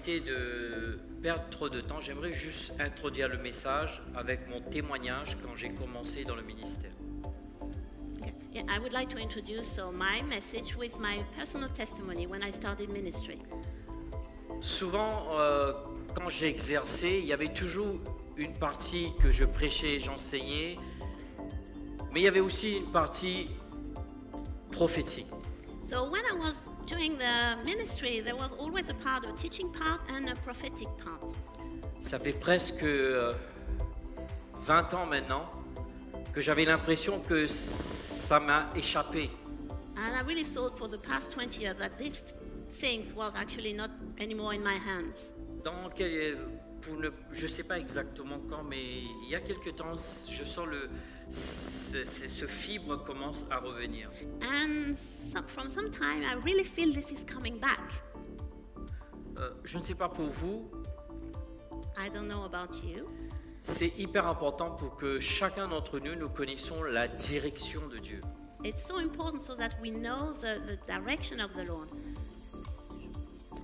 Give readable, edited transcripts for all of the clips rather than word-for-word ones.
éviter de perdre trop de temps, j'aimerais juste introduire le message avec mon témoignage quand j'ai commencé dans le ministère. Okay. Yeah, I would like to introduce my message with my personal testimony when I started ministry. Souvent, quand j'ai exercé, il y avait toujours une partie que je prêchais, j'enseignais, mais il y avait aussi une partie prophétique. So when I was doing the ministry, there was always a part, a teaching part and a prophetic part. Ça fait presque 20 ans maintenant que j'avais l'impression que ça m'a échappé. And I really thought for the past 20 years that these things were actually not anymore in my hands. Je ne sais pas exactement quand, mais il y a quelque temps, je sens ce fibre commence à revenir. And from some time, I really feel this is coming back. Je ne sais pas pour vous, I don't know about you. c'est hyper important pour que chacun d'entre nous, nous connaissions la direction de Dieu. It's so important so that we know the direction of the Lord.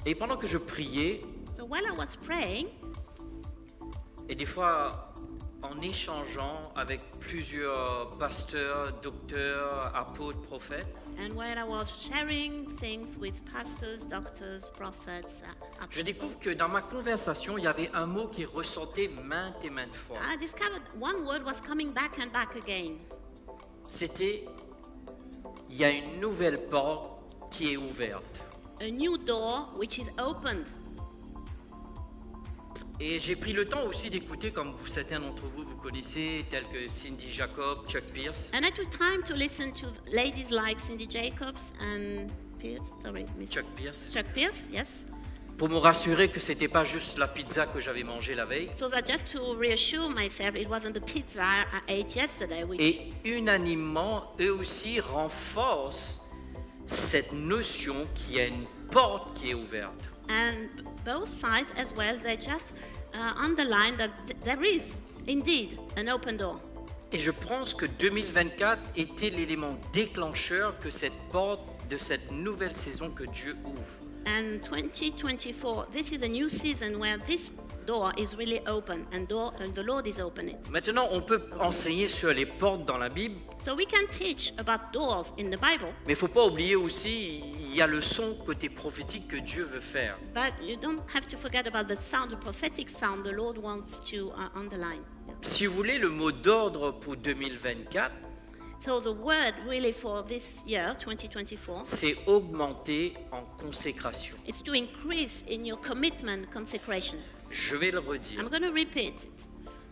Et pendant que je priais, So while I was praying, et des fois en échangeant avec plusieurs pasteurs, docteurs, apôtres, prophètes, and while I was sharing things with pastors, doctors, prophets, je apostles, découvre que dans ma conversation, il y avait un mot qui ressortait maintes et maintes fois. I discovered one word was coming back and back again. C'était, il y a une nouvelle porte qui est ouverte. A new door which is opened. Et j'ai pris le temps aussi d'écouter, comme certains d'entre vous connaissez, tels que Cindy Jacob, Chuck Pierce. And I took time to listen to ladies like Cindy Jacobs and Chuck Pierce, Chuck Pierce, yes. pour me rassurer que c'était pas juste la pizza que j'avais mangée la veille. So that just to reassure myself, it wasn't the pizza I ate yesterday, which Et unanimement, eux aussi renforcent cette notion qu'il y a une porte qui est ouverte. and both sides as well, they just underline that there is indeed an open door. Et je pense que 2024 était l'élément déclencheur que cette porte de cette nouvelle saison que Dieu ouvre. And 2024, this is a new season where this door is really open and the Lord is opening. Maintenant, on peut enseigner sur les portes dans la Bible, So we can teach about doors in the Bible, mais il ne faut pas oublier aussi, il y a le son côté prophétique que Dieu veut faire. but you don't have to forget about the sound, the prophetic sound the Lord wants to underline. Yeah. Si vous voulez le mot d'ordre pour 2024, So the word really for this year, 2024, c'est augmenter en consécration. it's to increase in your commitment, consecration. Je vais le redire. I'm going to repeat it.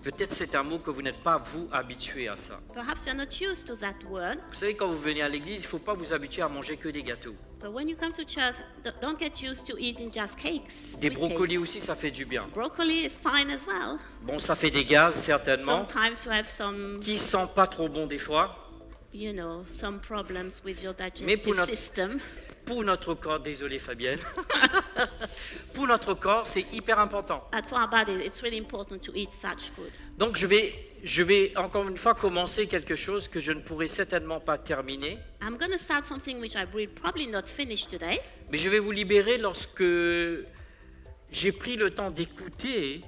Peut-être c'est un mot que vous n'êtes pas, vous, habitué à ça. Perhaps you're not used to that word, Vous savez, quand vous venez à l'église, il ne faut pas vous habituer à manger que des gâteaux. but when you come to church, don't get used to eating just cakes. Des sweet brocolis cakes. aussi, ça fait du bien. Broccoli is fine as well. Bon, ça fait des gaz, certainement, Sometimes you have some, qui sont pas trop bons des fois. you know, some problems with your Mais digestive pour notre- system. Pour notre corps, désolé Fabienne, pour notre corps, c'est hyper important. But for our body, it's really important to eat such food. Donc je vais encore une fois commencer quelque chose que je ne pourrai certainement pas terminer, I'm going to start something which I will probably not finish today, mais je vais vous libérer lorsque j'ai pris le temps d'écouter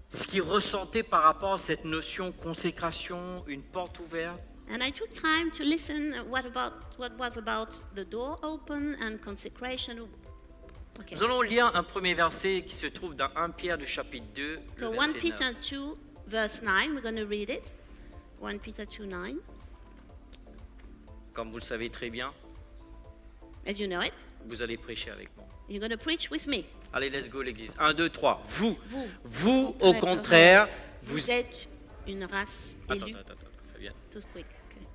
ce qui ressentait par rapport à cette notion consécration, une porte ouverte. and I took time to listen what was about the door open and consecration. Okay. Nous allons lire un premier verset qui se trouve dans 1 Pierre du chapitre 2, le So 1 verset Peter 9. 2, verse 9, we're going to read it. 1 Peter 2, 9. Comme vous le savez très bien, As you know it, vous allez prêcher avec moi. you're going to preach with me. Allez, let's go l'église. 1, 2, 3. Vous, Au contraire, vous êtes une race Attends, élue. Fabienne. Too quick. Okay.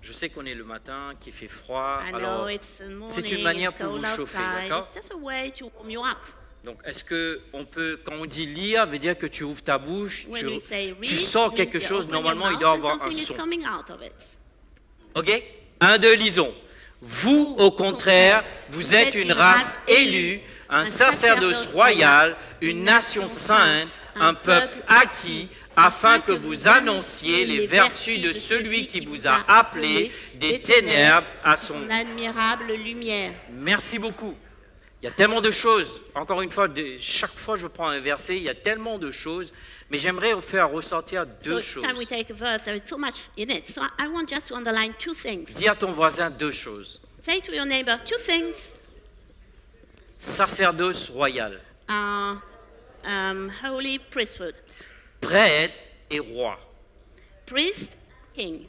Je sais qu'on est le matin, qu'il fait froid. I know Alors, it's the morning, c'est une manière it's pour cold vous chauffer, outside. d'accord? It's just a way to warm you up. donc, est-ce que on peut, quand on dit lire, veut dire que tu ouvres ta bouche, When we say read, tu sors means quelque you chose, open your normalement il mouth doit and avoir un something is son. coming out of it. Ok? 1, 2, lisons. Vous, au contraire, vous êtes une race élue, un sacerdoce royal, une nation sainte, un peuple acquis, afin que vous annonciez les vertus de celui qui vous a appelé des ténèbres à son... admirable lumière. Merci beaucoup. Il Il y a tellement de choses. Encore une fois, chaque fois que je prends un verset, il y a tellement de choses. Mais j'aimerais vous faire ressortir deux So choses. each time we take a verse, there is so much in it. So I want just to underline two things. Dis à ton voisin deux choses. Say to your neighbor two things. Sacerdoce royal, Holy priesthood. prêtre et roi. Priest, king.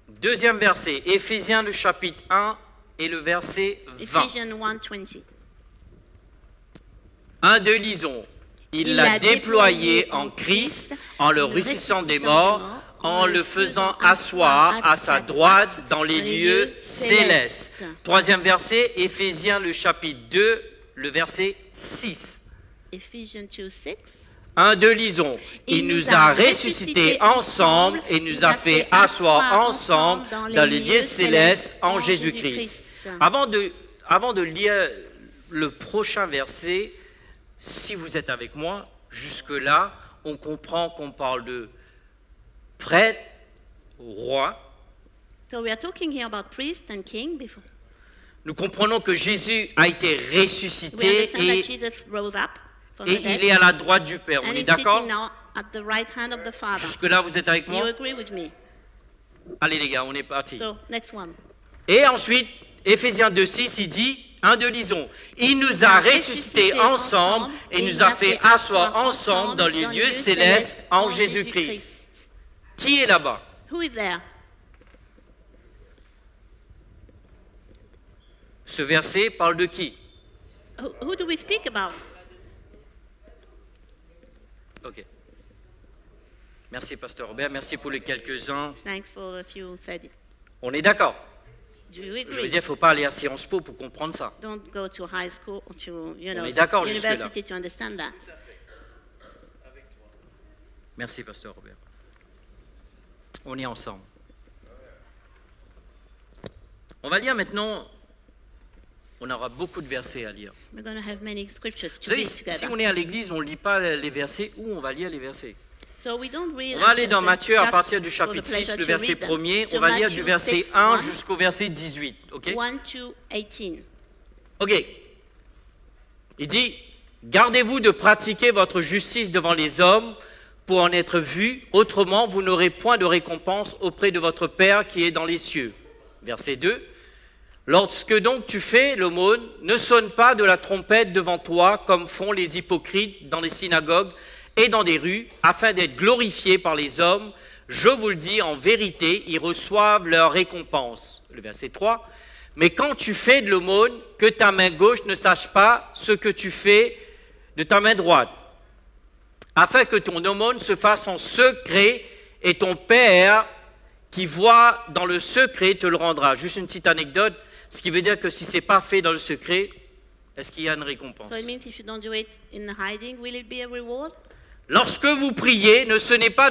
Deuxième verset, Éphésiens le chapitre 1 et le verset 20. Ephesians 1:20. 1, 2, lisons. Il l'a déployé en Christ, en le ressuscitant des morts, en le faisant asseoir à sa droite dans les lieux célestes. Troisième verset, Éphésiens le chapitre 2, le verset 6. Ephesians 2:6. 1, 2, lisons. Il nous a ressuscités ensemble et nous a fait asseoir ensemble dans les lieux célestes en Jésus-Christ. Avant de lire le prochain verset, si vous êtes avec moi, jusque-là, on comprend qu'on parle de prêtre, roi. So we are talking here about priest and king before. Nous comprenons que Jésus a été We ressuscité understand that Jesus rose up from et the dead. il est à la droite du Père. On And est he's d'accord? sitting now at the right hand of the Father. Jusque-là, vous êtes avec Do you moi? agree with me? Allez les gars, on est parti. So next one. Et ensuite, Éphésiens 2,6, il dit, 1, 2, lisons. Il nous a ressuscités ensemble et nous a fait asseoir ensemble dans les lieux célestes en Jésus-Christ. Qui est là-bas? Who is there? Ce verset parle de qui? Who do we speak about? Ok. Merci, Pasteur Robert. Merci pour les quelques-uns. Thanks for a few said it. On est d'accord? Do you Je veux agree? dire, il ne faut pas aller à Sciences Po pour comprendre ça. Don't go to high school or to, you know, est d'accord jusque-là. university to understand that. Merci, Pasteur Robert. On est ensemble. On va lire maintenant. On aura beaucoup de versets à lire. We're going to have many scriptures Vous to savez, read si together. on est à l'église, on ne lit pas les versets, où on va lire les versets? So we don't read On va aller dans just Matthieu à just partir du for the chapitre pleasure 6, le to verset read them. 1er. So On va lire du Matthew verset 6, 1 1, jusqu'au verset 18. Ok? 1 to 18. Ok. Il dit, gardez-vous de pratiquer votre justice devant les hommes pour en être vus, autrement vous n'aurez point de récompense auprès de votre Père qui est dans les cieux. Verset 2. Lorsque donc tu fais l'aumône, ne sonne pas de la trompette devant toi comme font les hypocrites dans les synagogues et dans des rues, afin d'être glorifiés par les hommes. Je vous le dis, en vérité, ils reçoivent leur récompense. Le verset 3. Mais quand tu fais de l'aumône, que ta main gauche ne sache pas ce que tu fais de ta main droite, afin que ton aumône se fasse en secret, et ton Père qui voit dans le secret te le rendra. Juste une petite anecdote, ce qui veut dire que si ce n'est pas fait dans le secret, est-ce qu'il y a une récompense? So it means if you don't do it in hiding, will it be a reward? Lorsque vous priez, ne soyez pas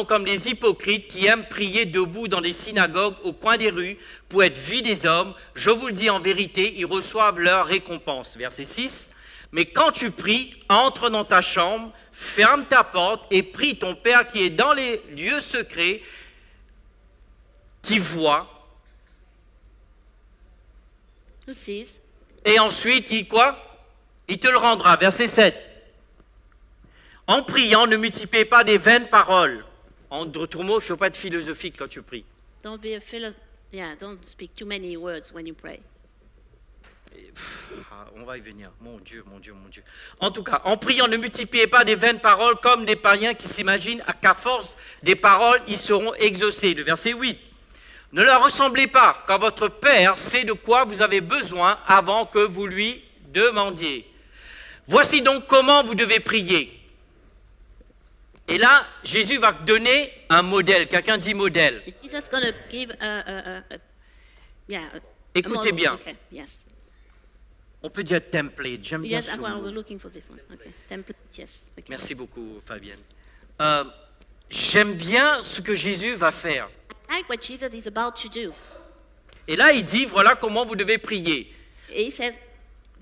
comme les hypocrites qui aiment prier debout dans les synagogues au coin des rues pour être vus des hommes. Je vous le dis en vérité, ils reçoivent leur récompense. Verset 6. Mais quand tu pries, entre dans ta chambre, ferme ta porte et prie ton Père qui est dans les lieux secrets, qui voit. Who sees? Et ensuite, il quoi? Il te le rendra. Verset 7. En priant, ne multipliez pas des vaines paroles. En d'autres mots, il ne faut pas être philosophique quand tu pries. Don't be a don't speak too many words when you pray. On va y venir. Mon Dieu, mon Dieu, mon Dieu. En tout cas, en priant, ne multipliez pas des vaines paroles comme des païens qui s'imaginent qu'à force des paroles, ils seront exaucés. Le verset 8. Ne leur ressemblez pas, car votre Père sait de quoi vous avez besoin avant que vous lui demandiez. Voici donc comment vous devez prier. Et là, Jésus va donner un modèle. Quelqu'un dit modèle. Jesus going to give Écoutez bien. Okay, yes. On peut dire template. J'aime bien Yes, ce well, mot. we're looking for this one. Okay, template, yes. Okay. Merci beaucoup, Fabienne. J'aime bien ce que Jésus va faire. I like what Jesus is about to do. Et là, il dit, voilà comment vous devez prier. He says,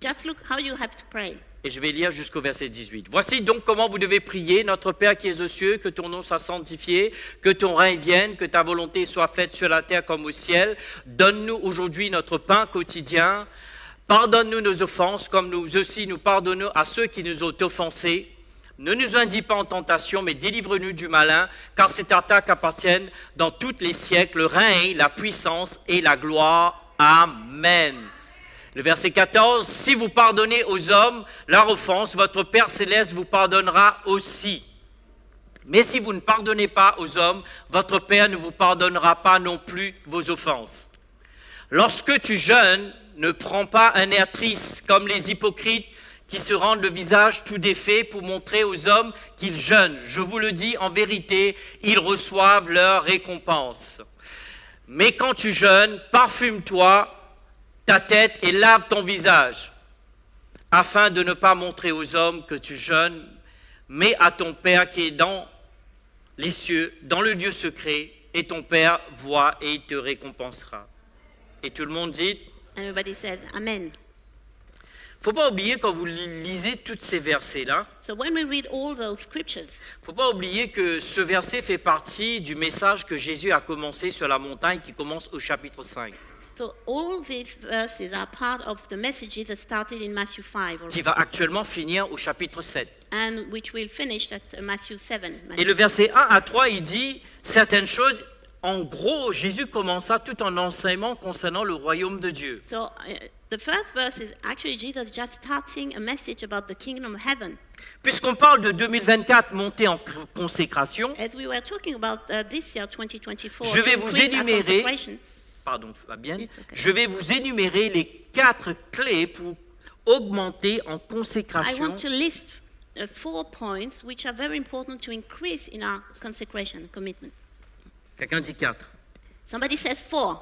just look how you have to pray. Et je vais lire jusqu'au verset 18. « Voici donc comment vous devez prier, notre Père qui es aux cieux, que ton nom soit sanctifié, que ton règne vienne, que ta volonté soit faite sur la terre comme au ciel. Donne-nous aujourd'hui notre pain quotidien. Pardonne-nous nos offenses, comme nous aussi nous pardonnons à ceux qui nous ont offensés. Ne nous induis pas en tentation, mais délivre-nous du malin, car c'est à toi qu'appartiennent dans tous les siècles le règne, la puissance et la gloire. Amen. » Le verset 14, « Si vous pardonnez aux hommes leur offense, votre Père céleste vous pardonnera aussi. Mais si vous ne pardonnez pas aux hommes, votre Père ne vous pardonnera pas non plus vos offenses. Lorsque tu jeûnes, ne prends pas un air triste comme les hypocrites qui se rendent le visage tout défait pour montrer aux hommes qu'ils jeûnent. Je vous le dis en vérité, ils reçoivent leur récompense. Mais quand tu jeûnes, parfume-toi ta tête et lave ton visage, afin de ne pas montrer aux hommes que tu jeûnes, mais à ton Père qui est dans les cieux, dans le lieu secret, et ton Père voit et il te récompensera. » Et tout le monde dit, Everybody says, Amen. il ne faut pas oublier quand vous lisez tous ces versets-là, So when we read all those scriptures, il ne faut pas oublier que ce verset fait partie du message que Jésus a commencé sur la montagne qui commence au chapitre 5. so all these verses are part of the messages that started in Matthew 5 Qui already, va actuellement finir au chapitre 7. and which will finish at Matthew 7. Et le verset 1 à 3, il dit certaines choses. En gros, Jésus commença tout un enseignement concernant le royaume de Dieu. So the first verse is actually Jesus just starting a message about the kingdom of heaven. Puisqu'on parle de 2024 montée en consécration, As we were talking about this year, 2024, Je vais to vous increase our énumérer- consecration, pardon Fabienne, It's okay. je vais vous énumérer les 4 clés pour augmenter en I consécration want to list 4 points which are very important to increase in our consecration commitment. Quelqu'un dit 4. Somebody says 4.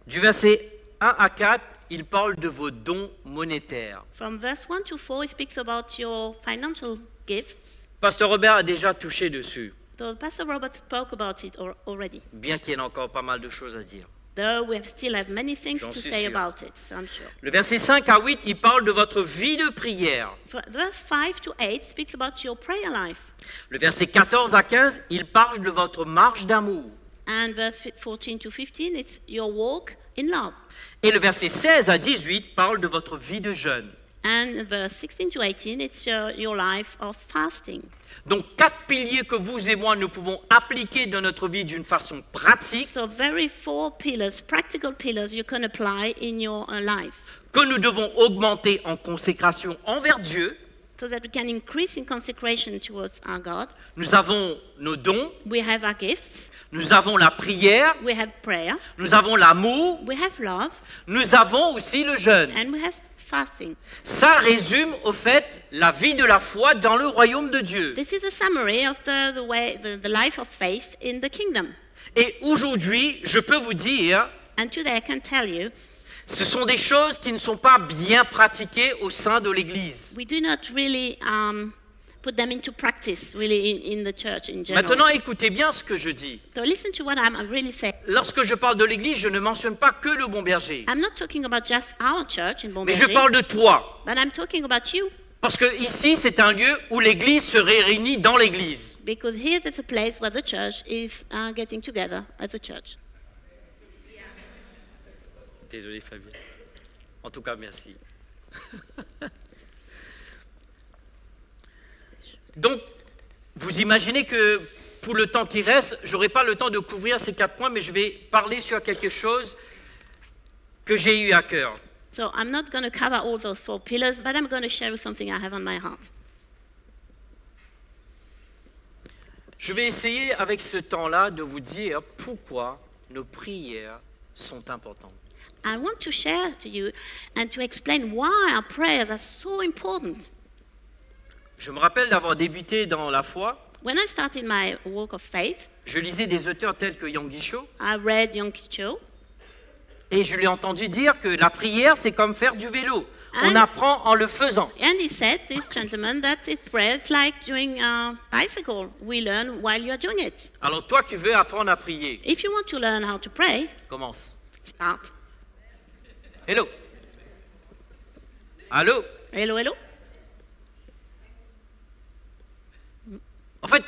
Du verset 1 à 4, il parle de vos dons monétaires. From verse 1 to 4, it speaks about your financial gifts. Pasteur Robert a déjà touché dessus, So Pastor Robert spoke about it already. bien qu'il y ait encore pas mal de choses à dire. Though we still have many things J'en to suis say sûr. about it, so I'm sure. Le verset 5 à 8, il parle de votre vie de prière. Verse 5 to 8 speaks about your prayer life. Le verset 14 à 15, il parle de votre marche d'amour. And verse 14 to 15, it's your walk in love. Et le verset 16 à 18 parle de votre vie de jeûne. And verse 16 to 18, it's your life of fasting. Donc 4 piliers que vous et moi nous pouvons appliquer dans notre vie d'une façon pratique, So very 4 pillars, practical pillars you can apply in your life. que nous devons augmenter en consécration envers Dieu. So that we can increase in consecration towards our God. Nous avons nos dons, We have our gifts, nous avons la prière, we have prayer, nous avons l'amour, we have love, nous avons aussi le jeûne. and we have fasting. Ça résume au fait la vie de la foi dans le royaume de Dieu. This is a summary of the life of faith in the kingdom. Et aujourd'hui, je peux vous dire, And today I can tell you, ce sont des choses qui ne sont pas bien pratiquées au sein de l'Église. we do not really put them into practice really in the church in general. Maintenant, écoutez bien ce que je dis. So listen to what I'm really saying. Lorsque je parle de l'Église, je ne mentionne pas que le Bon Berger, I'm not talking about just our church in mais je Bomberger, parle de toi. but I'm talking about you. Parce que ici, c'est un lieu où l'Église se réunit dans l'Église. Because here there's a place where the church is getting together as a church. Désolé, Fabien. En tout cas, merci. Donc, vous imaginez que pour le temps qui reste, je n'aurai pas le temps de couvrir ces 4 points, mais je vais parler sur quelque chose que j'ai eu à cœur. So I'm not going to cover all those 4 pillars, but I'm going to share something I have on my heart. Je vais essayer avec ce temps-là de vous dire pourquoi nos prières sont importantes. I want to share to you and to explain why our prayers are so important. Je me rappelle d'avoir débuté dans la foi. When I started my walk of faith, Je lisais des auteurs tels que Yang Guichot I read Yonggi Cho, et je lui ai entendu dire que la prière, c'est comme faire du vélo. On Ah. apprend en le faisant. and he said, this gentleman, that it prays like doing a bicycle. We learn while you're doing it. Alors toi qui veux apprendre à prier, If you want to learn how to pray, commence. start. Hello. Allô? Hello, hello. En fait,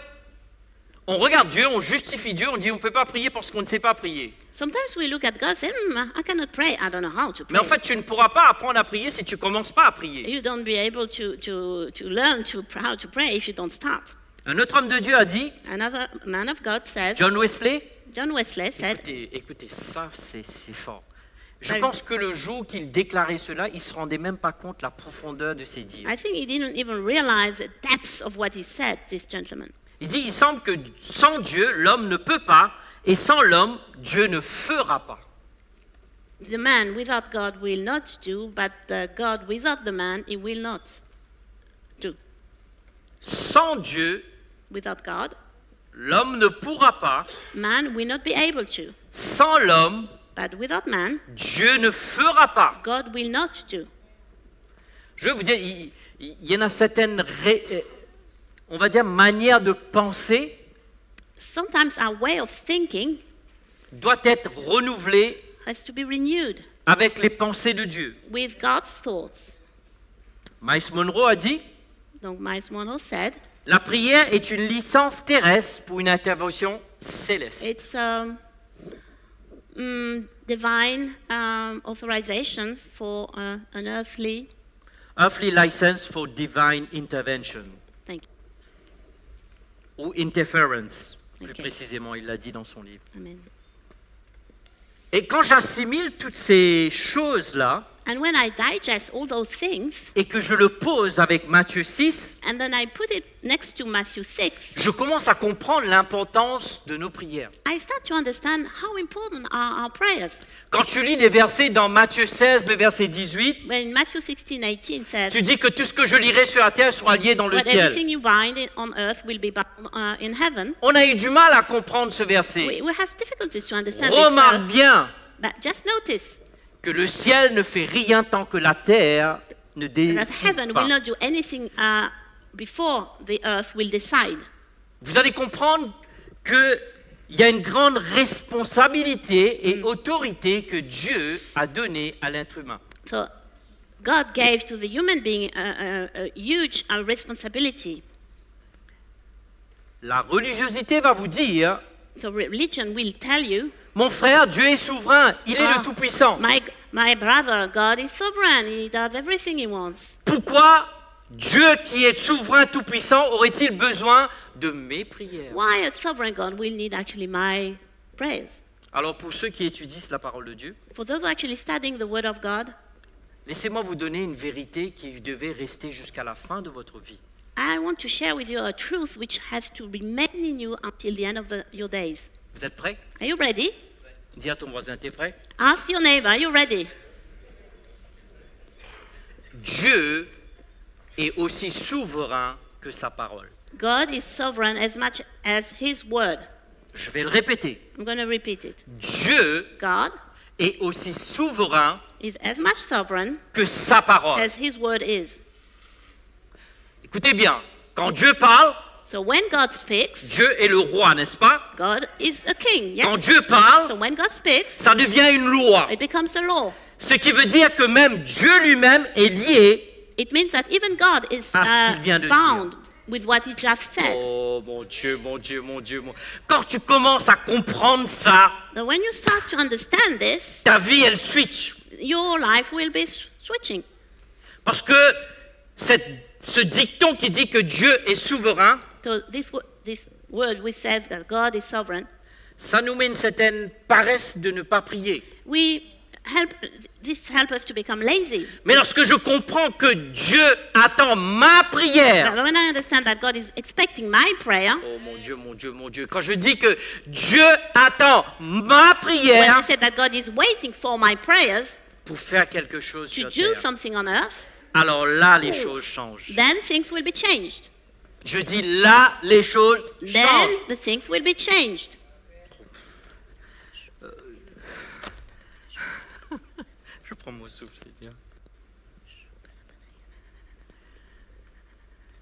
on regarde Dieu, on justifie Dieu, on dit on ne peut pas prier parce qu'on ne sait pas prier. Sometimes we look at God and say, I cannot pray. I don't know how to pray. Mais en fait, tu ne pourras pas apprendre à prier si tu ne commences pas à prier. You don't be able to learn how to pray if you don't start. Un autre homme de Dieu a dit, Another man of God said, John Wesley, said, écoutez, ça c'est fort. Je Well, pense que le jour qu'il déclarait cela, il ne se rendait même pas compte de la profondeur de ses dires. I think he didn't even realize the depths of what he said, this gentleman. Il dit, il semble que sans Dieu, l'homme ne peut pas, et sans l'homme, Dieu ne fera pas. The man without God will not do, but God without the man, he will not do. Sans Dieu, Without God, l'homme ne pourra pas. man will not be able to. Sans l'homme, But without man, Dieu ne fera pas. God will not do. Je vais vous dire, il y en a certaines, on va dire, manières de penser Sometimes our way of thinking doit être renouvelée has to be renewed avec les pensées de Dieu. with God's thoughts. Miles Monroe a dit, Donc Miles Monroe said, la prière est une licence terrestre pour une intervention céleste. it's divine authorization for an earthly. Earthly license for divine intervention. Thank you. Ou interference, plus Ok. précisément, il l'a dit dans son livre. Amen. Et quand j'assimile toutes ces choses-là, And when I digest all those things, et que je le pose avec Matthieu 6, and then I put it next to Matthew 6, je commence à comprendre l'importance de nos prières. I start to understand how important are our prayers. Quand tu lis des versets dans Matthieu 16, le verset 18, When Matthew 16:18 says, tu dis que tout ce que je lirai sur la terre sera lié dans le "What ciel. everything you bind on earth will be bound in heaven." On a eu du mal à comprendre ce verset. We have difficulties to understand this Remarque verse, bien but just notice que le ciel ne fait rien tant que la terre ne that décide heaven pas. will not do anything before the earth will decide. Vous allez comprendre qu'il y a une grande responsabilité et autorité que Dieu a donnée à l'être humain. So God gave to the human being a huge responsibility. La religiosité va vous dire, So religion will tell you, mon frère, Dieu est souverain, il est Ah. le Tout-Puissant. my brother, God is sovereign. He does everything he wants. Pourquoi Dieu qui est souverain Tout-Puissant aurait-il besoin de mes prières? Why a sovereign God will need actually my prayers? Alors pour ceux qui étudient la parole de Dieu, For those actually studying the Word of God, laissez-moi vous donner une vérité qui devait rester jusqu'à la fin de votre vie. I want to share with you a truth which has to remain in you until the end of your days. Vous êtes prêts? Are you ready? Dis à ton voisin, t'es prêt? Ask your neighbor, are you ready? Dieu est aussi souverain que sa parole. God is sovereign as much as His Word. Je vais le répéter. I'm going to repeat it. Dieu God est aussi souverain is as much sovereign que sa parole. as His Word is. Écoutez bien, quand Dieu parle, So when God speaks, Dieu est le roi, n'est-ce pas? God is a king. Quand Yes. Dieu parle, So when God speaks, ça devient une loi. it becomes a law. Ce qui veut dire que même Dieu lui-même est lié. It means that even God is À ce qu'il vient de bound with what He just said. Oh mon Dieu, mon Dieu, mon Dieu. Quand tu commences à comprendre ça, So when you start to understand this, ta vie, elle switch. your life will be switching. Parce que ce dicton qui dit que Dieu est souverain, So this word which says that God is sovereign, ça nous met une certaine paresse de ne pas prier. this helps us to become lazy. Mais lorsque je comprends que Dieu attend ma prière, But when I understand that God is expecting my prayer, oh mon Dieu, mon Dieu, mon Dieu, quand je dis que Dieu attend ma when prière I say that God is waiting for my prayers pour faire quelque chose to sur do terre, something on earth, alors là, les choses changent. then things will be changed. Je dis là, les choses Then changent. the things will be changed. Je prends mon souffle, c'est bien.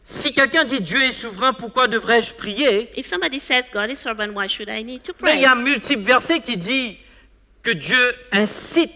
Si quelqu'un dit Dieu est souverain, pourquoi devrais-je prier? If somebody says God is sovereign, why should I need to Mais il pray? y a multiples versets qui disent que Dieu incite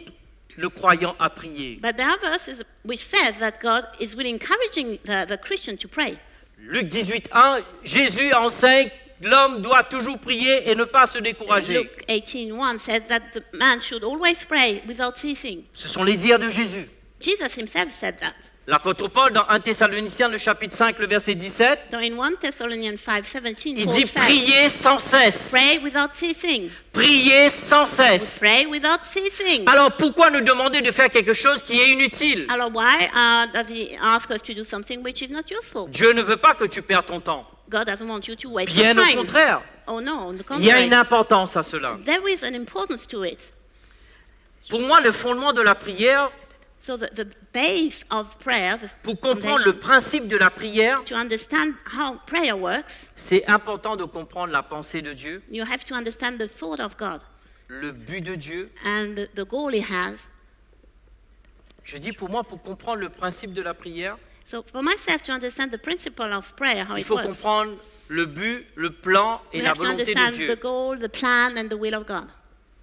le croyant à prier. But there are verses which said that God is really encouraging the Christian to pray. Luc 18:1, Jésus enseigne que l'homme doit toujours prier et ne pas se décourager. Luke 18:1 said that the man should always pray without ceasing. Ce sont les dires de Jésus. Jesus himself said that. L'apôtre Paul, dans 1 Thessaloniciens, le chapitre 5, le verset 17, So in 1 Thessalonians 5:17, il Paul dit said, priez sans cesse. pray without ceasing. Priez sans cesse. Pray without ceasing. Alors pourquoi nous demander de faire quelque chose qui est inutile? Alors why does he ask us to do something which is not useful? Dieu ne veut pas que tu perds ton temps. God doesn't want you to waste Bien your au time. contraire. Oh no, on the Il y a contrary. une importance à cela. There is an importance to it. Pour moi, le fondement de la prière, So the base of prayer, the pour comprendre foundation, le principe de la prière, to understand how prayer works, c'est important de comprendre la pensée de Dieu, you have to understand the thought of God le but de Dieu. and the goal He has. Je dis pour moi, pour comprendre le principe de la prière, So for myself to understand the principle of prayer, how il it faut works, comprendre le but, le plan et we la have to volonté de understand Dieu. the goal, the plan, and the will of God.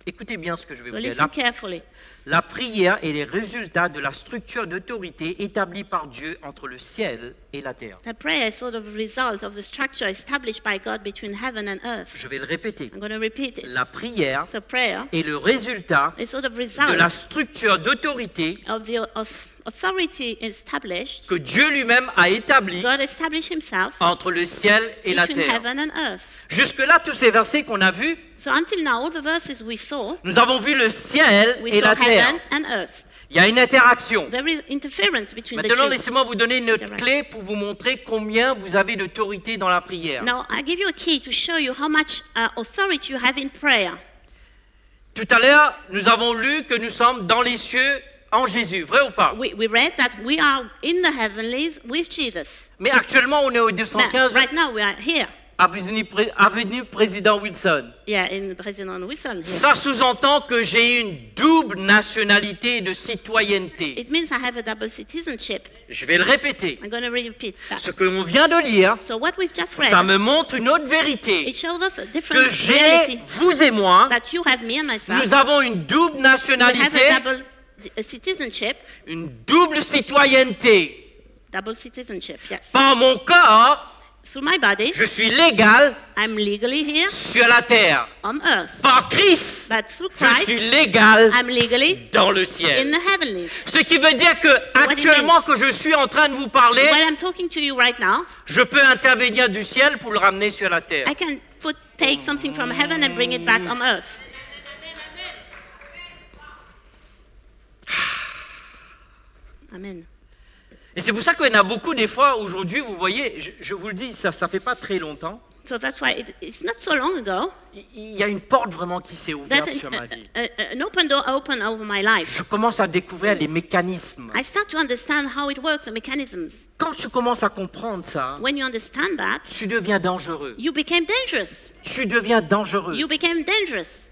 Écoutez bien ce que je vais So vous dire. listen carefully. La prière est les résultats de la structure d'autorité établie par Dieu entre le ciel et la terre. The prayer is sort of a result of the structure established by God between heaven and earth. Je vais le répéter. I'm going to repeat it. La prière So prayer est le résultat is sort of de result la structure d'autorité of the authority established. que Dieu lui-même a établie God established Himself entre le ciel et la between terre. heaven and earth. Jusque-là, tous ces versets qu'on a vus, So until now, all the verses we saw, nous avons vu le ciel we et saw la terre. heaven and earth. Il y a une interaction. There is interference between the Maintenant, two. laissez-moi vous donner une autre Direct. clé pour vous montrer combien vous avez d'autorité dans la prière. Now, I give you a key to show you how much authority you have in prayer. Tout à l'heure, nous avons lu que nous sommes dans les cieux en Jésus, vrai ou pas? We read that we are in the heavenlies with Jesus. Mais actuellement, on est au But 215 right now, we are here. avenue Président Wilson. Yeah, in President Wilson. Here. Ça sous-entend que j'ai une double nationalité de citoyenneté. It means I have a double citizenship. Je vais le répéter. I'm going to repeat that. Ce que l'on vient de lire, So what we've just read, ça me montre une autre vérité. it shows us a Que different j'ai, reality vous et moi, that you have me and myself. nous avons une double We have nationalité, a double citizenship. une double citoyenneté. Double citizenship, yes. Par mon corps, Through my body, je suis légal I'm legally here sur la terre. on earth. Par Christ, But through je Christ, suis légal I'm legally dans le in ciel. the heavenlies. Ce qui veut dire que what it actuellement means. que je suis en train de vous parler, When I'm talking to you right now, je peux intervenir du ciel pour le ramener sur la terre. I can take something from heaven and bring it back on earth. Amen. Et c'est pour ça qu'il y en a beaucoup des fois aujourd'hui, vous voyez, je vous le dis, ça fait pas très longtemps. So that's why it's not so long ago Il y a une porte vraiment qui s'est that ouverte sur ma vie. an open door opened over my life. Je commence à découvrir les mécanismes. I start to understand how it works, the mechanisms. Quand tu commences à comprendre ça, When you understand that, tu deviens dangereux. you became dangerous. Tu deviens dangereux. You became dangerous.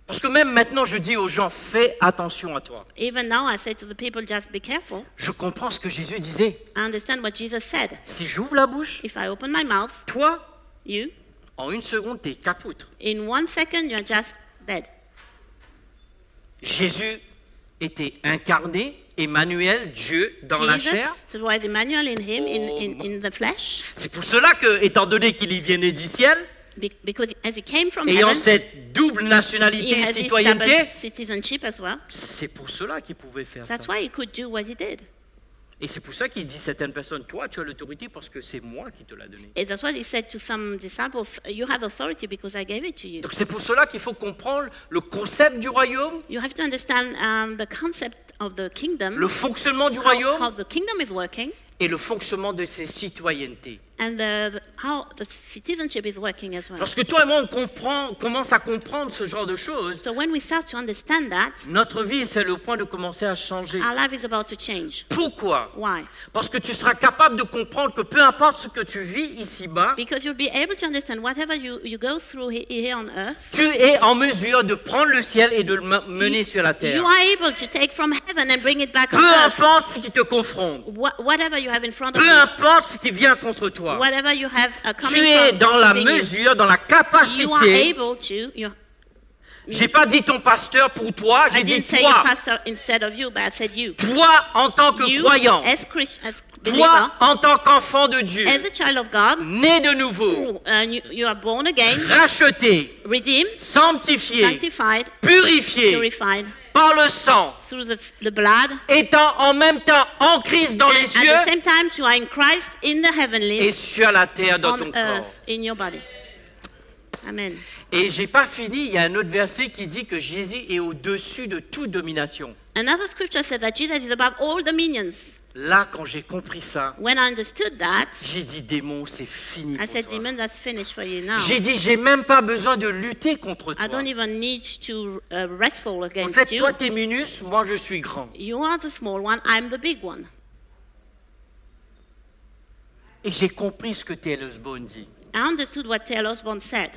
Parce que même maintenant, je dis aux gens, fais attention à toi. Even now, I say to the people, just be careful. Je comprends ce que Jésus disait. I understand what Jesus said. Si j'ouvre la bouche, If I open my mouth, toi, you, en une seconde, t'es capoutre. in 1 second, you're just dead. Jésus était incarné, Emmanuel, Dieu dans la chair. Jesus, it was Emmanuel in him, in the flesh, C'est pour cela que, étant donné qu'il y venait du ciel, because as he came from ayant heaven, cette double he nationalité et had this citoyenneté, double citizenship as well. c'est pour cela qu'il pouvait faire ça. That's why he could do what he did. Et c'est pour ça qu'il dit à certaines personnes, toi, tu as l'autorité parce que c'est moi qui te l'ai donné. And that's what he said to some disciples, you have authority because I gave it to you. Donc c'est pour cela qu'il faut comprendre le concept du royaume, You have to understand the concept of the kingdom, le fonctionnement du how royaume the kingdom is working, et le fonctionnement de ses citoyennetés. and how the citizenship is working as well. Lorsque toi et moi on commence à comprendre ce genre de choses, So when we start to understand that, notre vie c'est le point de commencer à changer. our life is about to change. Pourquoi? Why? Parce que tu seras capable de comprendre que peu importe ce que tu vis ici-bas, Because you'll be able to understand whatever you go through here on earth, tu es en mesure de prendre le ciel et de le mener sur la you terre. are able to take from heaven and bring it back on Peu earth. importe ce qui te confronte, Whatever you have in front of peu you, importe ce qui vient contre toi, whatever you have coming tu es from dans la within you, mesure, dans la you are capacité able to, J'ai pas dit ton pasteur pour toi, I j'ai dit didn't say your toi. pastor instead of you, but I said you. Toi en tant que You, croyant, as believer, toi en tant qu'enfant de Dieu, as a child of God, né de nouveau, you are born again, racheté, redeemed, sanctifié, sanctified, purifié purified par le sang, through the blood. étant en même temps en Christ dans And les at cieux the same time, you are in Christ in the et heavenlies, sur la terre dans ton on corps. earth, in your body. Amen. Et j'ai pas fini, il y a un autre verset qui dit que Jésus est au-dessus de toute domination. Another scripture says that Jesus is above all dominions. Là, quand j'ai compris ça, When I understood that, j'ai dit démon, c'est fini I pour said, toi. demon, that's finished for you now. J'ai dit, j'ai même pas besoin de lutter contre I toi. don't even need to wrestle En against fait, you. toi, t'es minus, moi, je suis grand. You are the small one, I'm the big one. Et j'ai compris ce que T.L. Osborne dit. I understood what T.L. Osborne said.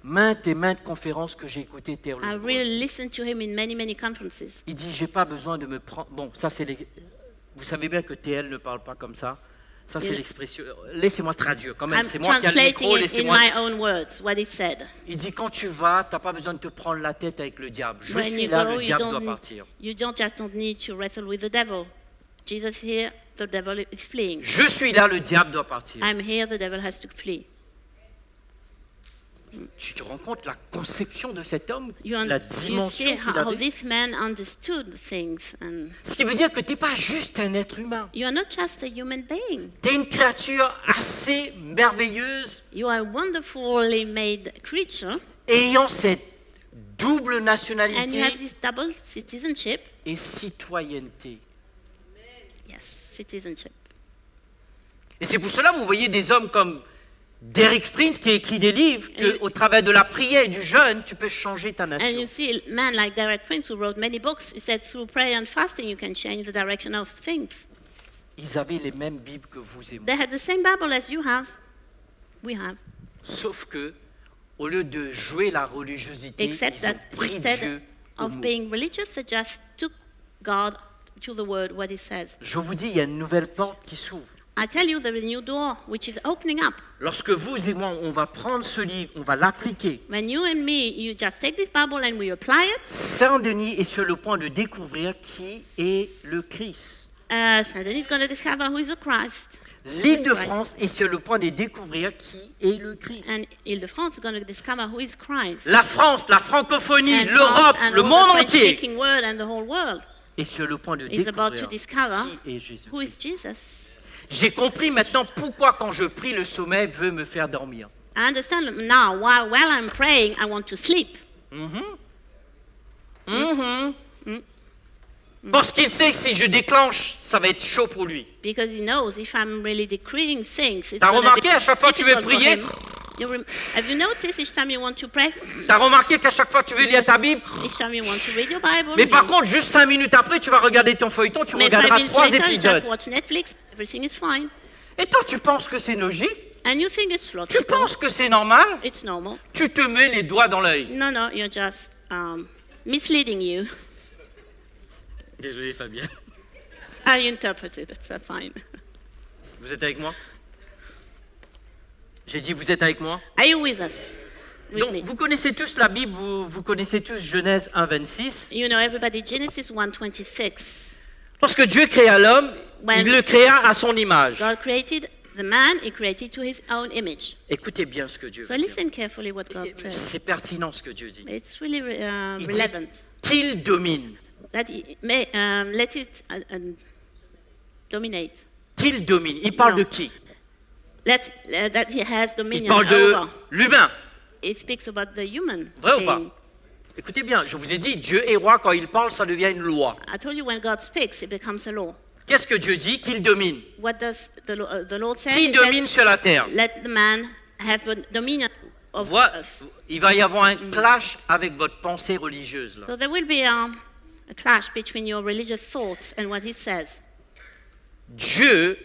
Maintes et maintes conférences que j'ai écoutées T.L. I Osborne. really listened to him in many, many conferences. Il dit, j'ai pas besoin de me prendre... Bon, ça, c'est... Vous savez bien que T.L. ne parle pas comme ça. Ça, c'est Il- l'expression... Laissez-moi traduire quand même. I'm C'est moi qui ai le translating micro, it in laissez-moi... my own words, what he said. Il dit, quand tu vas, t'as pas besoin de te prendre la tête avec le diable. Je When suis you là, go, le you diable doit don't, partir. you don't need to wrestle with the devil. Jesus here, the devil is fleeing. Je suis là, le diable doit partir. I'm here, the devil has to flee. Tu te rends compte la conception de cet homme, You la see dimension qu'il how avait. this man understood things. And Ce qui veut dire que tu n'es pas juste un être humain. you are not just a human being. Tu es une créature assez merveilleuse, You are a wonderfully made creature, ayant cette double and you nationalité have this double citizenship. et citoyenneté. Yes, citizenship. Et c'est pour cela que vous voyez des hommes comme Derek Prince qui a écrit des livres, Et- qu'au travers de la prière et du jeûne, tu peux changer ta And you nation. see a man like Derek Prince who wrote many books. He said through prayer and fasting you can change the direction of things. Ils avaient les mêmes Bibles que vous et moi. They had the same Bible as you have. We have. Sauf que, au lieu de jouer la religiosité, Except ils ont that pris instead Dieu au of mot. being religious, they just took God to the word, what he says. Je vous dis, il y a une nouvelle porte qui s'ouvre. I tell you, there is a new door which is opening up. Lorsque vous et moi, on va prendre ce livre, on va l'appliquer. When you and me, you just take this Bible and we apply it. Saint-Denis est sur le point de découvrir qui est le Christ. Saint Denis is going to discover who is the Christ. L'Île-de-France est sur le point de découvrir qui est le Christ. And Ile-de-France is going to discover who is Christ. La France, la francophonie, And l'Europe, France and le all monde the entier French-speaking world and the whole world est sur le point de is about to découvrir discover qui est Jésus. who is Jesus. J'ai compris maintenant pourquoi quand je prie le sommeil veut me faire dormir. I understand now why while I'm praying, I want to sleep. Parce qu'il sait que si je déclenche, ça va être chaud pour lui. Because he knows if I'm really decreeing things, it's T'as gonna remarqué be à chaque fois que tu veux difficult for prier? him. Have you noticed each time you want to pray, T'as remarqué qu'à chaque fois que tu veux lire ta Bible, each time you want to read your Bible, mais par contre, juste 5 minutes après, tu vas regarder ton feuilleton, tu mais 5 regarderas minutes 3 later, you épisodes. just watch Netflix, everything is fine. Et toi, tu penses que c'est logique? And you think it's Tu logical. penses que c'est normal? It's normal. Tu te mets les doigts dans l'œil. No, you're just misleading you. Désolé, Fabien. I interpret it, it's fine. Vous êtes avec moi? J'ai dit, vous êtes avec moi? Are you with us? With Donc, me? vous connaissez tous la Bible, vous connaissez tous Genèse 1:26. You know everybody, Genesis 1:26. Lorsque Dieu créa l'homme, When- il le créa à son image. God created the man, he created to his own image. Écoutez bien ce que Dieu So veut dire. listen carefully what God says. C'est pertinent ce que Dieu dit. It's really Il dit relevant. qu'il domine. That he may, let it dominate. Qu'il domine. Il parle Non. de qui? That he has Il dominion parle de over. l'humain. It speaks about the human Vrai ou pas? being. Écoutez bien, je vous ai dit, Dieu est roi, quand il parle, ça devient une loi. I told you when God speaks, it becomes a law. Qu'est-ce que Dieu dit? Qu'il domine. What does the Lord say? Qui He says, domine sur la terre? let the man have a dominion of Voilà, earth. il va y avoir un clash avec votre pensée religieuse. Là. So there will be a clash between your religious thoughts and what he says. Dieu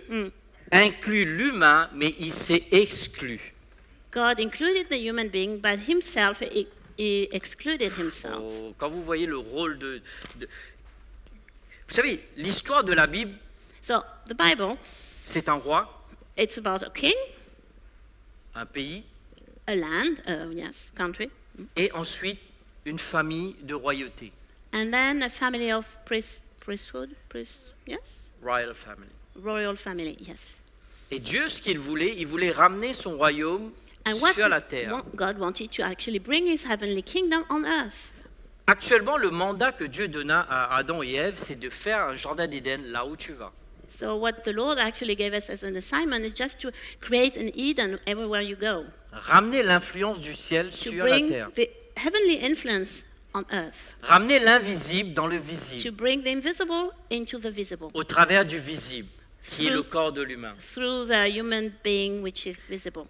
inclut l'humain, mais il s'est exclu. God included the human being, but himself, he excluded himself. Oh, quand vous voyez le rôle de... Vous savez, l'histoire de la Bible, So the Bible, c'est un roi, it's about a king, un pays, a land, yes, country, et ensuite une famille de royauté. And then a family of priesthood, yes? Royal family. Royal family, yes. Et Dieu, ce qu'il voulait, il voulait ramener son royaume And what sur la terre. God wanted to actually bring his heavenly kingdom on earth. Actuellement, le mandat que Dieu donna à Adam et Ève, c'est de faire un jardin d'Éden là où tu vas. So what the Lord actually gave us as an assignment is just to create an Eden everywhere you go. Ramener l'influence du ciel To sur la bring terre. the heavenly influence on earth. Ramener l'invisible dans le To visible, bring the invisible into the visible. au travers du visible, qui est le corps de l'humain. Through the human being which is visible.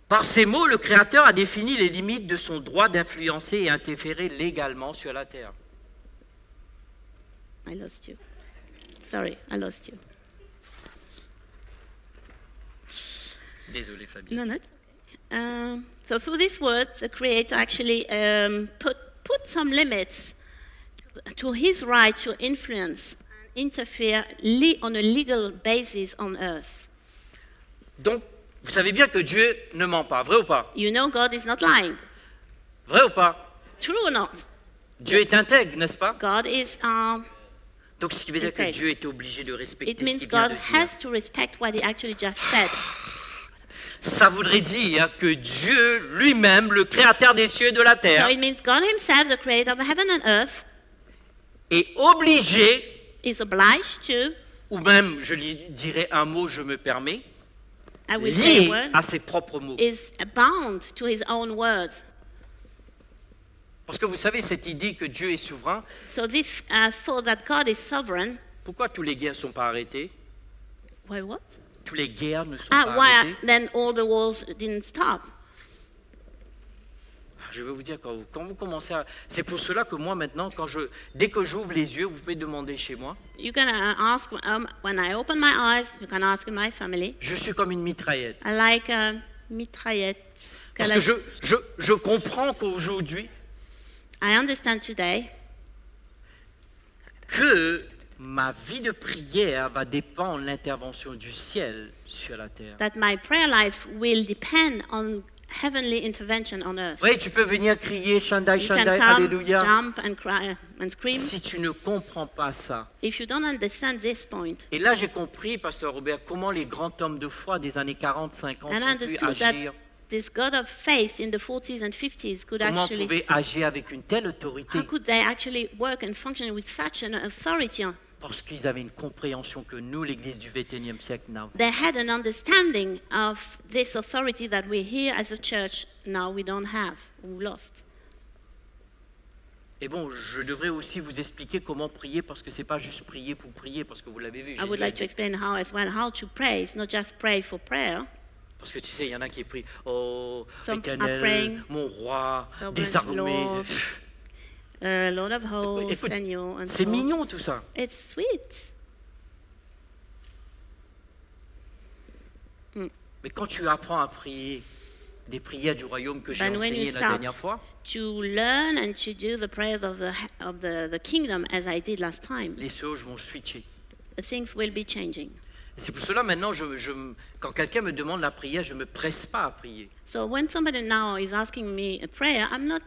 Par ces mots, le Créateur a défini les limites de son droit d'influencer et interférer légalement sur la terre. I lost you. Sorry, I lost you. Désolé, Fabien. No, that's okay. So through these words, the Creator actually put some limits to his right to influence and interfere on a legal basis on earth. Donc, vous savez bien que Dieu ne ment pas, vrai ou pas? You know God is not lying. Vrai ou pas? True or not? Dieu est intègre, n'est-ce pas? God is. Donc, ce qui veut dire que Intègre. Dieu est obligé de respecter It ce means qu'il vient God de dire. has to respect what he actually just said. Ça voudrait dire que Dieu lui-même, le Créateur des cieux et de la So terre, it means God himself, the creator of heaven and earth, est obligé, is obliged to, ou même, je lui dirais un mot, je me permets, I will say a lié word, à ses propres mots. is bound to his own words. Parce que vous savez, cette idée que Dieu est souverain, So this thought that God is sovereign, pourquoi tous les guerres ne sont pas arrêtées? why what? Tous les guerres ne sont pas Why arrêtées. then all the wars didn't stop? Je vais vous dire, quand vous commencez à... C'est pour cela que moi, maintenant, dès que j'ouvre les yeux, vous pouvez demander chez moi, You can ask, when I open my eyes, you can ask in my family. je suis comme une mitraillette. I like mitraillette. Parce que je comprends qu'aujourd'hui, I understand today que ma vie de prière va dépendre de l'intervention du ciel sur la terre. that my prayer life will depend on heavenly intervention on earth. Oui, tu peux venir crier Shandai, You can Shandai, come, Alléluia. jump and cry and scream. Si tu ne comprends pas ça. If you don't understand this point, Et là, j'ai compris, Pasteur Robert, comment les grands hommes de foi des années 40, 50 and I ont pu understood that agir. this God of faith in the 40s and 50s could Comment actually, pouvaient agir avec une telle autorité. how could they actually work and function with such an authority? Parce qu'ils avaient une compréhension que nous, l'Église du XXIe siècle, n'avons. They had an understanding of this authority that we here as a church now we don't have, we lost. Et bon, je devrais aussi vous expliquer comment prier, parce que c'est pas juste prier pour prier, parce que vous l'avez vu. I Jésus would a like to dit. explain how to pray. It's not just pray for prayer. Parce que tu sais, il y en a qui prient, oh, Some are Éternel, praying, mon roi, Sovereign des armées. Lord, Lord of hosts Écoute, and you and c'est so. mignon tout ça. It's sweet. Mais quand tu apprends à prier des prières du royaume que j'ai But when enseignées you la start dernière fois, to learn and to do the prayers of the kingdom as I did last time, les choses vont switcher. the things will be changing. Et c'est pour cela maintenant, quand quelqu'un me demande la prière, je ne me presse pas à prier. So when somebody now is asking me a prayer, I'm not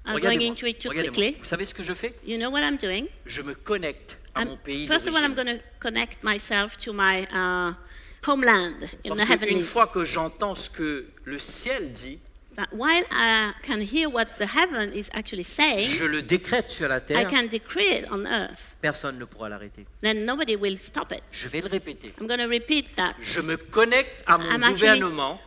going Regardez-moi, into it too regardez-moi. quickly. Vous savez ce que je fais? You know what I'm doing? Je me connecte à mon pays First of all, I'm d'origine. going to connect myself to my homeland in the Parce qu'une heavenlies. fois que j'entends ce que le ciel dit, But while I can hear what the heaven is actually saying, je le décrète sur la I terre, can decree it on earth. personne ne pourra l'arrêter. Then nobody will stop it. Je vais le répéter. I'm going to repeat that. Je me connecte à mon I'm gouvernement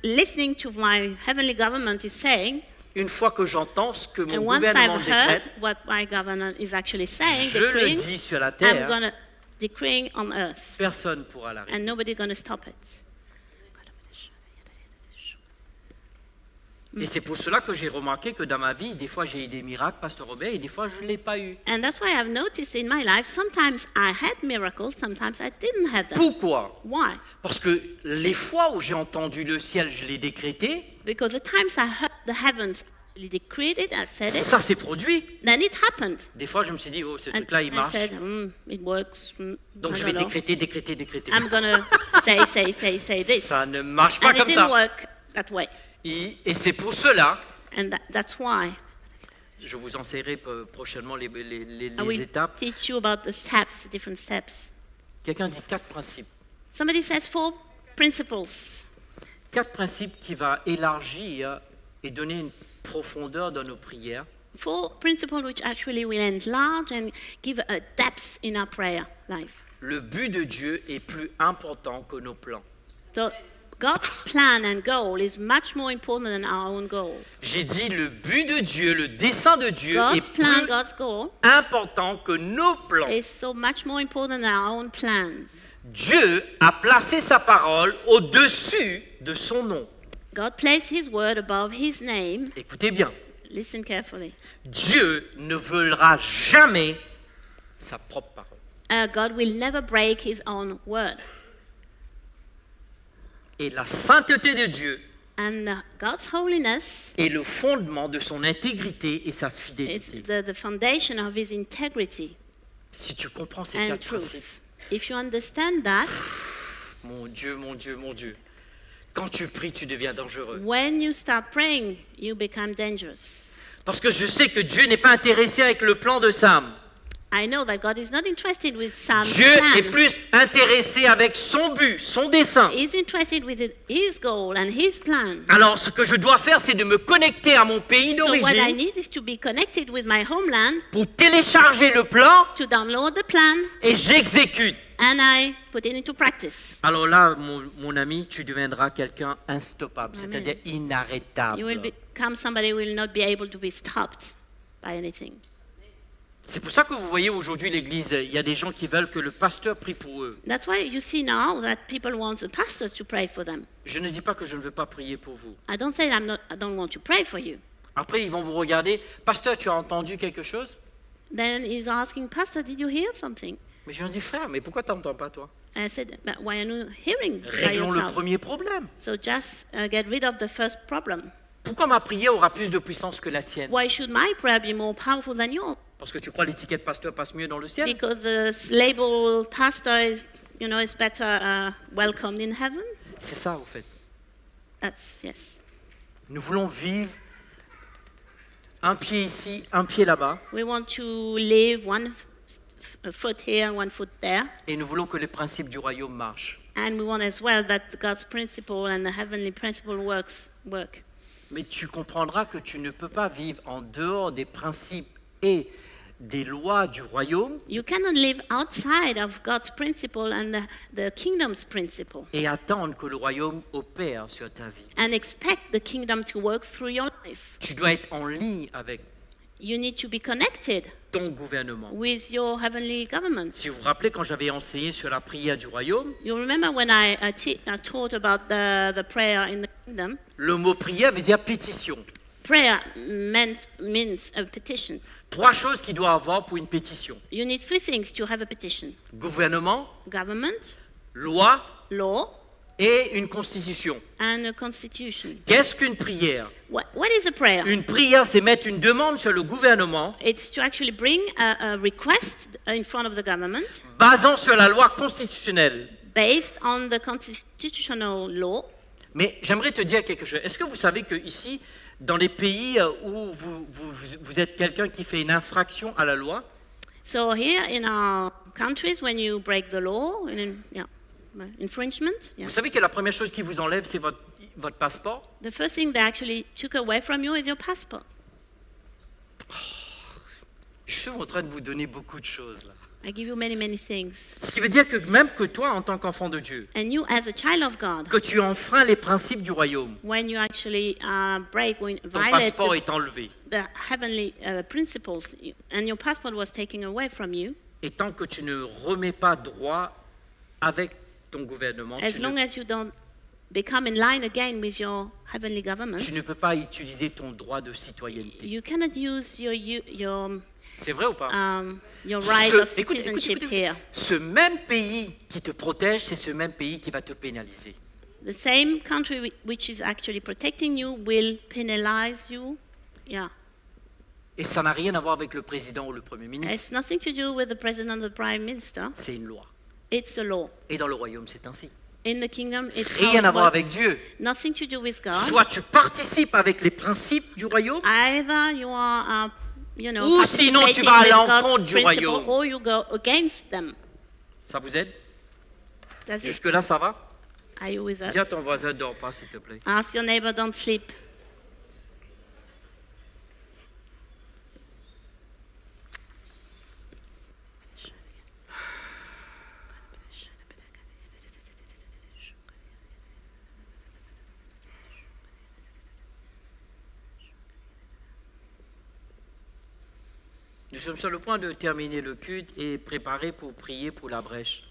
listening to my heavenly government is saying, une fois que j'entends ce que mon and once gouvernement I've heard décrète, what my government is actually saying, je le decreeing, dis sur la I'm terre, going to decreeing on earth, personne ne pourra l'arrêter. and nobody's going to stop it. Et c'est pour cela que j'ai remarqué que dans ma vie, des fois j'ai eu des miracles, Pasteur Robert, et des fois je ne l'ai pas eu. And that's why I've noticed in my life, sometimes I had miracles, sometimes I didn't have them. Pourquoi? Why? Parce que les fois où j'ai entendu le ciel, je l'ai décrété, Because the times I heard the heavens actually decreed it, I said it, ça s'est produit. then it happened. Des fois je me suis dit, oh, ce And truc-là, il I marche. said, it works. Donc I je vais don't know. décréter, décréter, décréter. I'm going to say this. Ça ne marche pas And it comme didn't ça. work that way. Et c'est pour cela, And that's why Je vous enseignerai prochainement I les will étapes. teach you about the steps, the different steps. Quelqu'un dit 4 principes. Somebody says 4 principles. 4 principes qui vont élargir et donner une profondeur dans nos prières. 4 principles which actually will enlarge and give a depth in our prayer life. Le but de Dieu est plus important que nos plans. God's plan and goal is much more important than our own goals. J'ai dit le but de Dieu, le dessein de Dieu God's est plan, plus God's goal important que nos plans. is so much more important than our own plans. Dieu a placé sa parole au-dessus de son nom. God placed His word above His name. Écoutez bien, Listen carefully. Dieu ne volera jamais sa propre parole. God will never break His own word. Et la sainteté de Dieu And God's holiness est le fondement de son intégrité et sa is fidélité. the foundation of His integrity Si tu comprends ces and 4 principes, truth. If you understand that, mon Dieu, mon Dieu, mon Dieu, quand tu pries, tu deviens dangereux. when you start praying, you become dangerous. Parce que je sais que Dieu n'est pas intéressé avec le plan de Sam. I know that God is not interested with Sam's Dieu est plan. plus intéressé avec son but, son dessein. He's interested with His goal and His plan. Alors, ce que je dois faire, c'est de me connecter à mon pays So what I d'origine need is to be connected with my homeland, pour télécharger le plan to download the plan, et j'exécute. and I put it into practice. Alors là, mon ami, tu deviendras quelqu'un instoppable, c'est-à-dire inarrêtable. You will become somebody who will not be able to be stopped by anything. C'est pour ça que vous voyez aujourd'hui l'Église, il y a des gens qui veulent que le pasteur prie pour eux. That's why you see now that people want the pastors to pray for them. Je ne dis pas que je ne veux pas prier pour vous. I don't say I don't want to pray for you. Après, ils vont vous regarder. Pasteur, tu as entendu quelque chose? Then he's asking, Pastor, did you hear something? Mais je lui ai dit, frère, mais pourquoi tu n'entends pas toi? I said, but why are you hearing by Réglons le yourself? premier problème. So just get rid of the first problem. Pourquoi ma prière aura plus de puissance que la tienne? Why should my prayer be more powerful than yours? Parce que tu crois l'étiquette pasteur passe mieux dans le ciel? Because the label pastor is, is better welcomed in heaven? C'est ça, au fait. That's, yes. Nous voulons vivre un pied ici, un pied là-bas, We want to live one foot here, one foot there. et nous voulons que les principes du royaume marchent. And we want as well that God's principle and the heavenly principle work. Mais tu comprendras que tu ne peux pas vivre en dehors des principes et des lois du royaume You cannot live outside of God's principle and the kingdom's principle et attendre que le royaume opère sur ta vie. and expect the kingdom to work through your life. Tu dois être en ligne avec You need to be connected ton gouvernement. with your heavenly government. Si vous vous rappelez, quand j'avais enseigné sur la prière du royaume, You remember when I taught about the prayer in the kingdom? le mot prière veut dire pétition. Prayer means a petition. 3 choses qu'il doit avoir pour une pétition. You need 3 things to have a petition. Gouvernement, Government, loi law, et une constitution. and a constitution. Qu'est-ce qu'une prière? What is a prayer? Une prière, c'est mettre une demande sur le gouvernement It's to actually bring a request in front of the government basant sur la loi constitutionnelle. based on the constitutional law. Mais j'aimerais te dire quelque chose. Est-ce que vous savez que ici, dans les pays où vous êtes quelqu'un qui fait une infraction à la loi, So here in our countries, when you break the law, infringement, vous savez que la première chose qui vous enlève, c'est votre passeport? the first thing they actually took away from you is your passport. Je suis en train de vous donner beaucoup de choses là. I give you many, many things. Ce qui veut dire que même que toi, en tant qu'enfant de Dieu, And you, as a child of God, que tu enfreins les principes du royaume, when you actually ton violate passeport est enlevé. the heavenly principles, and your passport was taken away from you, Et tant que tu ne remets pas droit avec ton gouvernement, as long as you don't become in line again with your heavenly government, tu ne peux pas utiliser ton droit de citoyenneté. you cannot use your C'est vrai ou pas? right of Écoute, citizenship here. ce même pays qui te protège, c'est ce même pays qui va te pénaliser. The same country which is actually protecting you will penalize you. Yeah. Et ça n'a rien à voir avec le président ou le premier ministre. It's nothing to do with the president or the prime minister. C'est une loi. It's a law. Et dans le royaume, c'est ainsi. In the kingdom, it's how Rien it à voir works. avec Dieu. Nothing to do with God. Soit tu participes avec les principes du royaume, Either you are you know, Ou sinon tu vas à participating with l'encontre God's du principle, royaume. or you go against them. Ça vous aide? Does it? Jusque-là, ça va? Are you with us? Dis à ton voisin, ne dors pas, s'il te plaît. Ask your neighbor, don't sleep. Nous sommes sur le point de terminer le culte et préparer pour prier pour la brèche.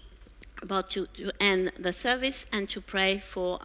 About to end the service and to pray for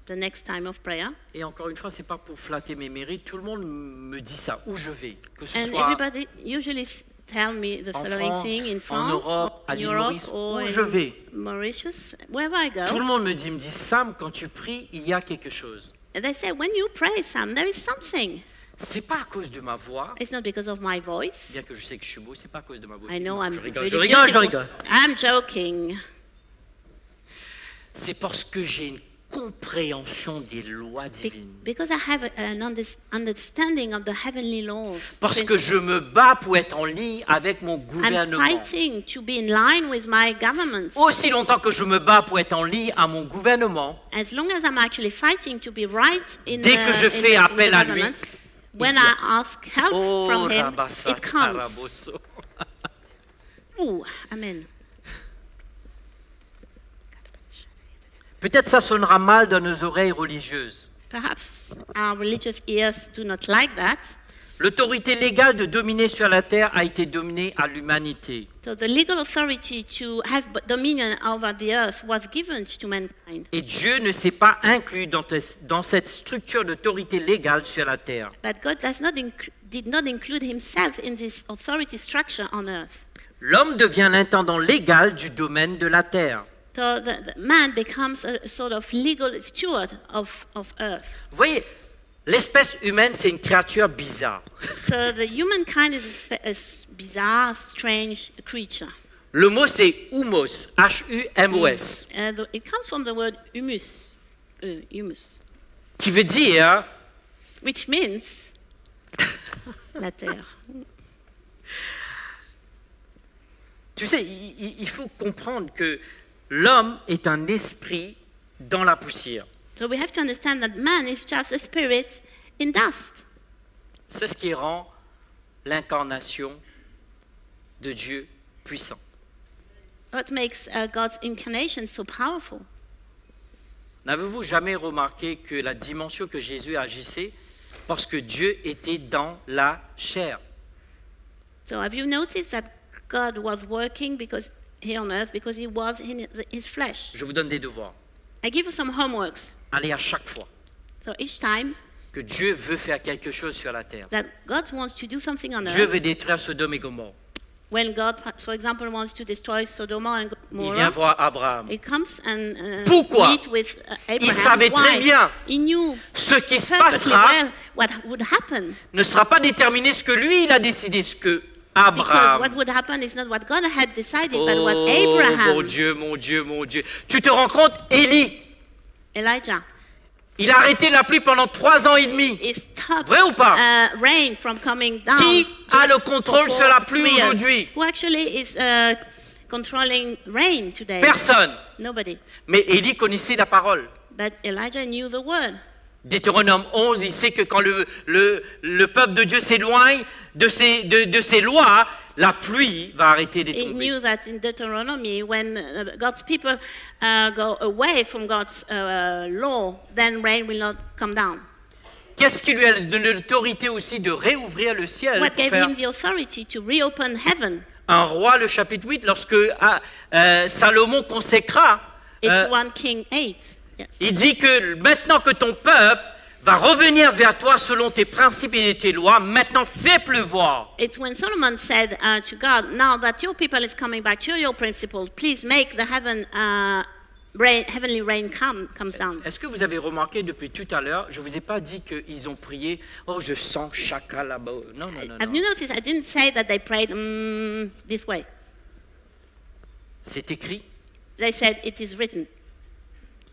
the next time of prayer. Et encore une fois, ce n'est pas pour flatter mes mérites. Tout le monde me dit ça, où je vais. Que ce And soit everybody usually tell me the en following France, thing in en France, Europe, à in l'île Europe, Maurice, or où in je vais. Mauritius, wherever I go. Tout le monde me dit, Sam, quand tu pries, il y a quelque chose. And they say, when you pray, Sam, there is something. C'est pas à cause de ma voix, It's not because of my voice. bien que je sais que je suis beau, c'est pas à cause de ma voix. I know Non, I'm je rigole, really je rigole, je beautiful. rigole. I'm joking. C'est parce que j'ai une compréhension des lois divines. Because I have an understanding of the heavenly laws. Parce que je me bats pour être en ligne avec mon I'm gouvernement. fighting to be in line with my government. Aussi longtemps que je me bats pour être en ligne à mon gouvernement, As long as I'm actually fighting to be right in Dès que je fais in appel the à lui, government, when il vient. I ask help oh, from him, Rabassa, it comes. Tarabosso. Ooh, amen. Peut-être ça sonnera mal dans nos oreilles religieuses. Perhaps our religious ears do not like that. L'autorité légale de dominer sur la terre a été donnée à l'humanité. So the legal authority to have dominion over the earth was given to mankind. Et Dieu ne s'est pas inclus dans cette structure d'autorité légale sur la terre. But God did not include himself in this authority structure on earth. L'homme devient l'intendant légal du domaine de la terre. So the man becomes a sort of legal steward of earth. Vous voyez, l'espèce humaine, c'est une créature bizarre. So the humankind is a bizarre, strange creature. Le mot, c'est humos, H-U-M-O-S, It comes from the word humus, humus, qui veut dire which means la terre. Tu sais, il faut comprendre que l'homme est un esprit dans la poussière. So we have to understand that man is just a spirit in dust. C'est ce qui rend l'incarnation de Dieu puissant. What makes God's incarnation so powerful? N'avez-vous jamais remarqué que la dimension que Jésus agissait, parce que Dieu était dans la chair? So have you noticed that God was working here on earth because he was in his flesh? Je vous donne des devoirs. I give you some homeworks. Allez à chaque fois So each time que Dieu veut faire quelque chose sur la terre. that God wants to do something on Dieu earth, veut détruire Sodome et Gomorrhe. when God, for example, wants to destroy Sodom and Il vient Gomorrah, voir Abraham. he comes and Pourquoi? meet with Abraham. Il savait très Why? bien He knew Ce qui se perfectly passera well what would happen. ne sera pas déterminé ce que lui, il a décidé, ce que Because what Abraham. would happen is not what God had decided, but Oh, what mon Abraham, Dieu, mon Dieu, mon Dieu. Tu te rends compte, Élie, Elijah, il a arrêté la pluie pendant 3 ans et demi. is stopped Vrai ou pas? rain from coming down. Qui a le contrôle for sur la pluie 3 years. aujourd'hui? Who actually is controlling rain today? Personne. Nobody. Mais Élie connaissait la parole. But Elijah knew the word. Deutéronome 11, il sait que quand le peuple de Dieu s'éloigne de ses lois, la pluie va arrêter de He tomber. knew that in Deuteronomy, when God's people go away from God's law, then rain will not come down. Qu'est-ce qui lui a donné l'autorité aussi de réouvrir le ciel What pour gave faire him the authority to reopen heaven? un roi, le chapitre 8, lorsque Salomon consécra, It's 1 King 8. Yes. il dit que maintenant que ton peuple va revenir vers toi selon tes principes et tes lois, maintenant fais pleuvoir. It's when Solomon said to God, now that your people is coming back to your principle, please make the heavenly rain comes down. Est-ce que vous avez remarqué depuis tout à l'heure, je ne vous ai pas dit qu'ils ont prié, oh je sens chacun là-bas. Non, non, non. Have non. you noticed? I didn't say that they prayed this way. C'est écrit. They said it is written.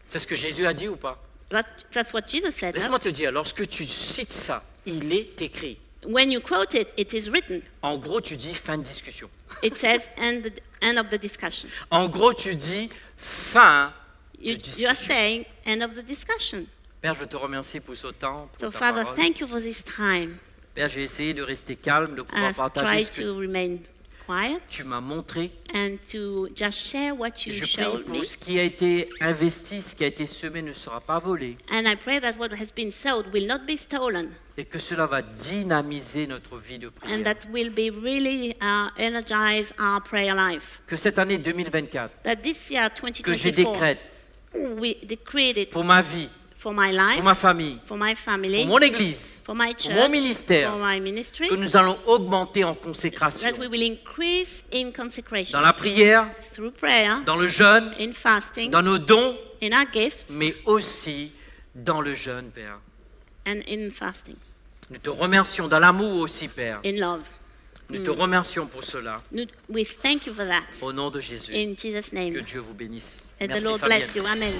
C'est ce que Jésus a dit ou pas? That's what Jesus said. Laisse-moi te dire, lorsque tu cites ça, il est écrit. when you quote it, it is written. En gros, tu dis fin de discussion. It says end of the discussion. En gros, tu dis fin de You are discussion. saying end of the discussion. Père, je te remercie pour ce temps, pour So, ta Father, parole. thank you for this time. Père, j'ai essayé de rester calme, de pouvoir I've partager tried ce que to remain quiet tu m'as montré. and to just share what Et you je prie showed pour me. ce qui a été investi, ce qui a été semé ne sera pas volé. And I pray that what has been sowed will not be stolen, Et que cela va dynamiser notre vie de and prière. that will be really energize our prayer life. Que cette année 2024, That this year, que je 2024, décrète we decreed it pour ma vie, for my life, pour ma famille, for my family, pour mon église, for my pour church, mon ministère, for my ministry, que nous allons augmenter en consécration. that we will increase in consecration Dans la prière, through prayer, dans le jeûne, in fasting, dans nos dons, in our gifts, mais aussi dans le jeûne, Père. and in fasting, Nous te remercions dans l'amour aussi, Père. in love. Nous te remercions pour cela. We thank you for that. Au nom de Jésus. In Jesus' Que name. Dieu vous bénisse. And the Merci, Lord Fabienne. bless you. Amen.